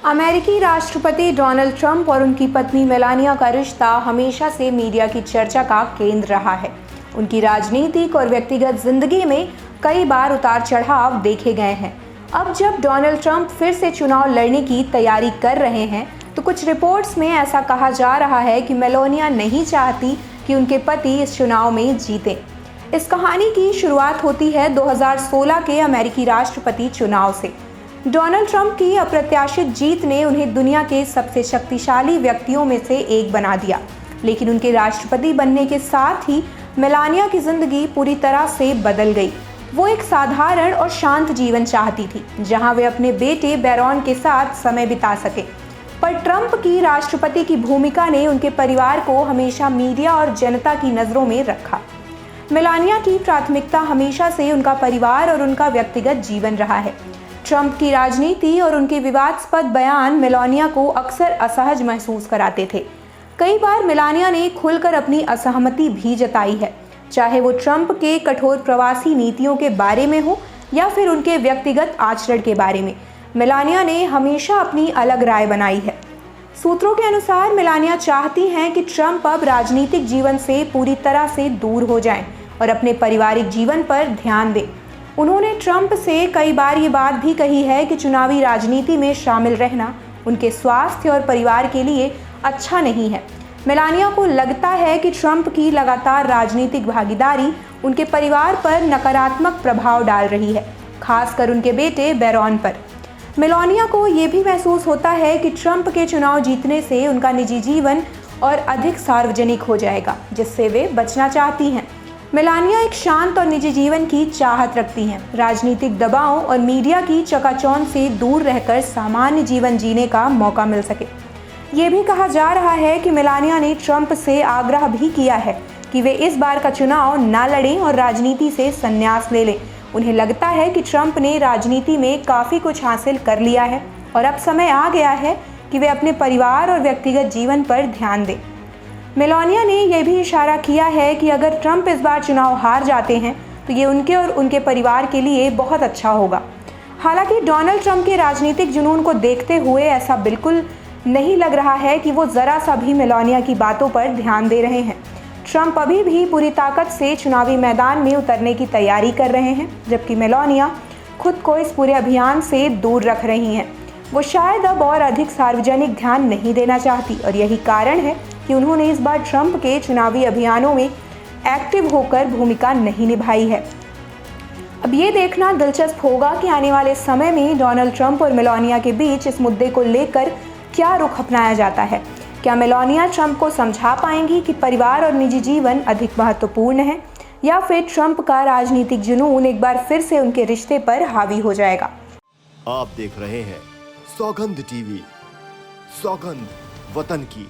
अमेरिकी राष्ट्रपति Donald Trump और उनकी पत्नी मेलानिया का रिश्ता हमेशा से मीडिया की चर्चा का केंद्र रहा है। उनकी राजनीतिक और व्यक्तिगत जिंदगी में कई बार उतार चढ़ाव देखे गए हैं। अब जब डोनाल्ड ट्रंप फिर से चुनाव लड़ने की तैयारी कर रहे हैं, तो कुछ रिपोर्ट्स में ऐसा कहा जा रहा है कि मेलानिया नहीं चाहती कि उनके पति इस चुनाव में जीतें। इस कहानी की शुरुआत होती है 2016 के अमेरिकी राष्ट्रपति चुनाव से। डोनाल्ड ट्रंप की अप्रत्याशित जीत ने उन्हें दुनिया के सबसे शक्तिशाली व्यक्तियों में से एक बना दिया, लेकिन उनके राष्ट्रपति बनने के साथ ही मेलानिया की जिंदगी पूरी तरह से बदल गई। वो एक साधारण और शांत जीवन चाहती थी, जहां वे अपने बेटे बैरॉन के साथ समय बिता सके। पर ट्रंप की राष्ट्रपति की भूमिका ने उनके परिवार को हमेशा मीडिया और जनता की नज़रों में रखा। मेलानिया की प्राथमिकता हमेशा से उनका परिवार और उनका व्यक्तिगत जीवन रहा है। ट्रंप की राजनीति और उनके विवादास्पद बयान मेलानिया को अक्सर असहज महसूस कराते थे। कई बार मेलानिया ने खुलकर अपनी असहमति भी जताई है, चाहे वो ट्रंप के कठोर प्रवासी नीतियों के बारे में हो या फिर उनके व्यक्तिगत आचरण के बारे में। मेलानिया ने हमेशा अपनी अलग राय बनाई है। सूत्रों के अनुसार मेलानिया चाहती हैं कि ट्रंप अब राजनीतिक जीवन से पूरी तरह से दूर हो जाएं और अपने पारिवारिक जीवन पर ध्यान दें। उन्होंने ट्रंप से कई बार ये बात भी कही है कि चुनावी राजनीति में शामिल रहना उनके स्वास्थ्य और परिवार के लिए अच्छा नहीं है। मेलानिया को लगता है कि ट्रंप की लगातार राजनीतिक भागीदारी उनके परिवार पर नकारात्मक प्रभाव डाल रही है, खासकर उनके बेटे बैरॉन पर। मेलानिया को ये भी महसूस होता है कि ट्रंप के चुनाव जीतने से उनका निजी जीवन और अधिक सार्वजनिक हो जाएगा, जिससे वे बचना चाहती हैं। मेलानिया एक शांत और निजी जीवन की चाहत रखती हैं। राजनीतिक दबाव और मीडिया की चकाचौंध से दूर रहकर सामान्य जीवन जीने का मौका मिल सके। ये भी कहा जा रहा है कि मेलानिया ने ट्रंप से आग्रह भी किया है कि वे इस बार का चुनाव ना लड़ें और राजनीति से संन्यास ले लें। उन्हें लगता है कि ट्रंप ने राजनीति में काफ़ी कुछ हासिल कर लिया है और अब समय आ गया है कि वे अपने परिवार और व्यक्तिगत जीवन पर ध्यान दें। मेलानिया ने यह भी इशारा किया है कि अगर ट्रंप इस बार चुनाव हार जाते हैं तो ये उनके और उनके परिवार के लिए बहुत अच्छा होगा। हालांकि डोनाल्ड ट्रंप के राजनीतिक जुनून को देखते हुए ऐसा बिल्कुल नहीं लग रहा है कि वो ज़रा सा भी मेलानिया की बातों पर ध्यान दे रहे हैं। ट्रंप अभी भी पूरी ताकत से चुनावी मैदान में उतरने की तैयारी कर रहे हैं, जबकि मेलानिया खुद को इस पूरे अभियान से दूर रख रही हैं। वो शायद अब और अधिक सार्वजनिक ध्यान नहीं देना चाहती और यही कारण है कि उन्होंने इस बार ट्रंप के चुनावी अभियानों में एक्टिव होकर भूमिका नहीं निभाई है। अब ये देखना दिलचस्प होगा कि आने वाले समय में डोनाल्ड ट्रंप और मेलानिया के बीच इस मुद्दे को लेकर क्या रुख अपनाया जाता है। क्या मेलानिया ट्रंप को समझा पाएंगी कि परिवार और निजी जीवन अधिक महत्वपूर्ण है, या फिर ट्रंप का राजनीतिक जुनून एक बार फिर से उनके रिश्ते पर हावी हो जाएगा। आप देख रहे हैं सौगंध टीवी, सौगंध वतन की।